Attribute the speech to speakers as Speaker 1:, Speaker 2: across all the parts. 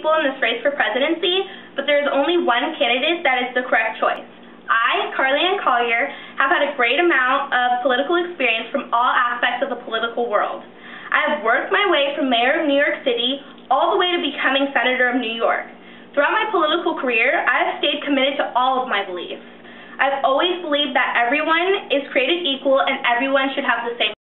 Speaker 1: people in this race for presidency, but there is only one candidate that is the correct choice. I, Carly Ann Collier, have had a great amount of political experience from all aspects of the political world. I have worked my way from mayor of New York City all the way to becoming senator of New York. Throughout my political career, I have stayed committed to all of my beliefs. I've always believed that everyone is created equal and everyone should have the same.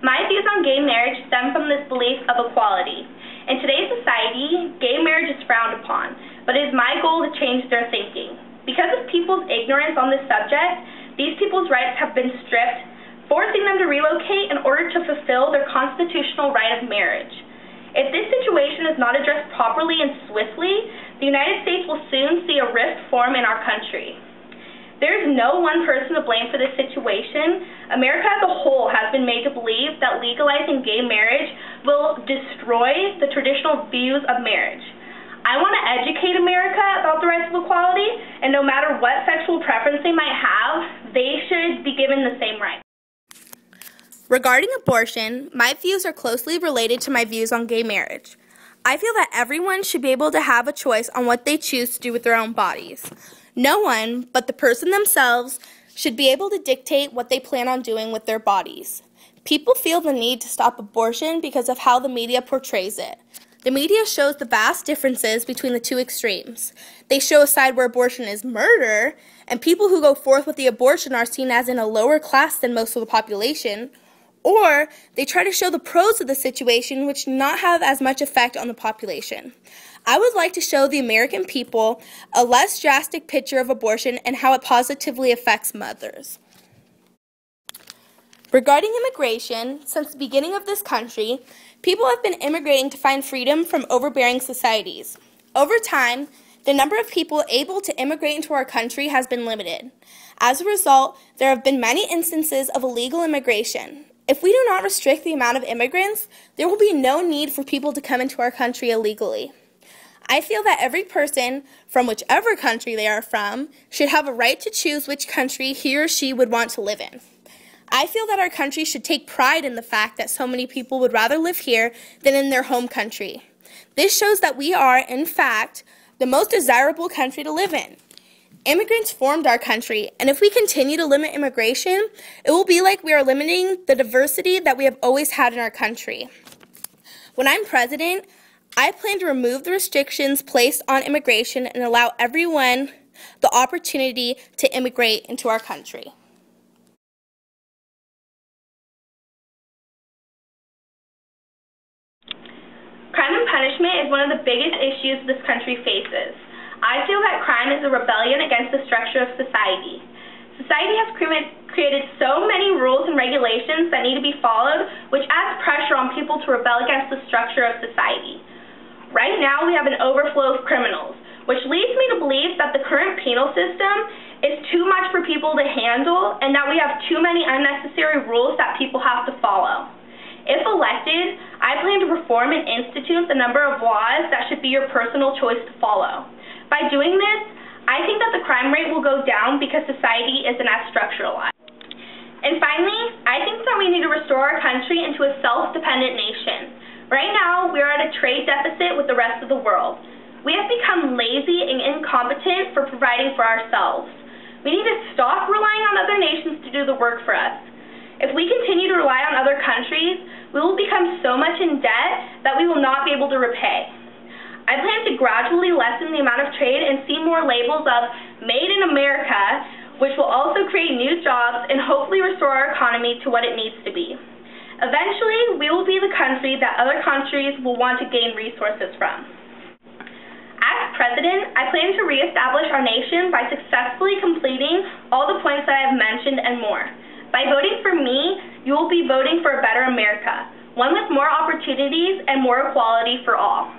Speaker 1: My views on gay marriage stem from this belief of equality. In today's society, gay marriage is frowned upon, but it is my goal to change their thinking. Because of people's ignorance on this subject, these people's rights have been stripped, forcing them to relocate in order to fulfill their constitutional right of marriage. If this situation is not addressed properly and swiftly, the United States will soon see a rift form in our country. There is no one person to blame for this situation. America as a whole has been made to believe that legalizing gay marriage will destroy the traditional views of marriage. I want to educate America about the rights of equality, and no matter what sexual preference they might have, they should be given the same rights.
Speaker 2: Regarding abortion, my views are closely related to my views on gay marriage. I feel that everyone should be able to have a choice on what they choose to do with their own bodies. No one but the person themselves should be able to dictate what they plan on doing with their bodies. People feel the need to stop abortion because of how the media portrays it. The media shows the vast differences between the two extremes. They show a side where abortion is murder, and people who go forth with the abortion are seen as in a lower class than most of the population, or they try to show the pros of the situation which do not have as much effect on the population. I would like to show the American people a less drastic picture of abortion and how it positively affects mothers. Regarding immigration, since the beginning of this country, people have been immigrating to find freedom from overbearing societies. Over time, the number of people able to immigrate into our country has been limited. As a result, there have been many instances of illegal immigration. If we do not restrict the amount of immigrants, there will be no need for people to come into our country illegally. I feel that every person, from whichever country they are from, should have a right to choose which country he or she would want to live in. I feel that our country should take pride in the fact that so many people would rather live here than in their home country. This shows that we are, in fact, the most desirable country to live in. Immigrants formed our country, and if we continue to limit immigration, it will be like we are limiting the diversity that we have always had in our country. When I'm president, I plan to remove the restrictions placed on immigration and allow everyone the opportunity to immigrate into our country.
Speaker 1: Crime and punishment is one of the biggest issues this country faces. I feel that crime is a rebellion against the structure of society. Society has created so many rules and regulations that need to be followed, which adds pressure on people to rebel against the structure of society. Right now, we have an overflow of criminals, which leads me to believe that the current penal system is too much for people to handle and that we have too many unnecessary rules that people have to follow. If elected, I plan to reform and institute the number of laws that should be your personal choice to follow. By doing this, I think that the crime rate will go down because society isn't as structuralized. And finally, I think that we need to restore our country into a self-dependent nation. Right now, we are at a trade deficit with the rest of the world. We have become lazy and incompetent for providing for ourselves. We need to stop relying on other nations to do the work for us. If we continue to rely on other countries, we will become so much in debt that we will not be able to repay. I plan to gradually lessen the amount of trade and see more labels of Made in America, which will also create new jobs and hopefully restore our economy to what it needs to be. Eventually, we will be the country that other countries will want to gain resources from. As president, I plan to reestablish our nation by successfully completing all the points that I have mentioned and more. By voting for me, you will be voting for a better America, one with more opportunities and more equality for all.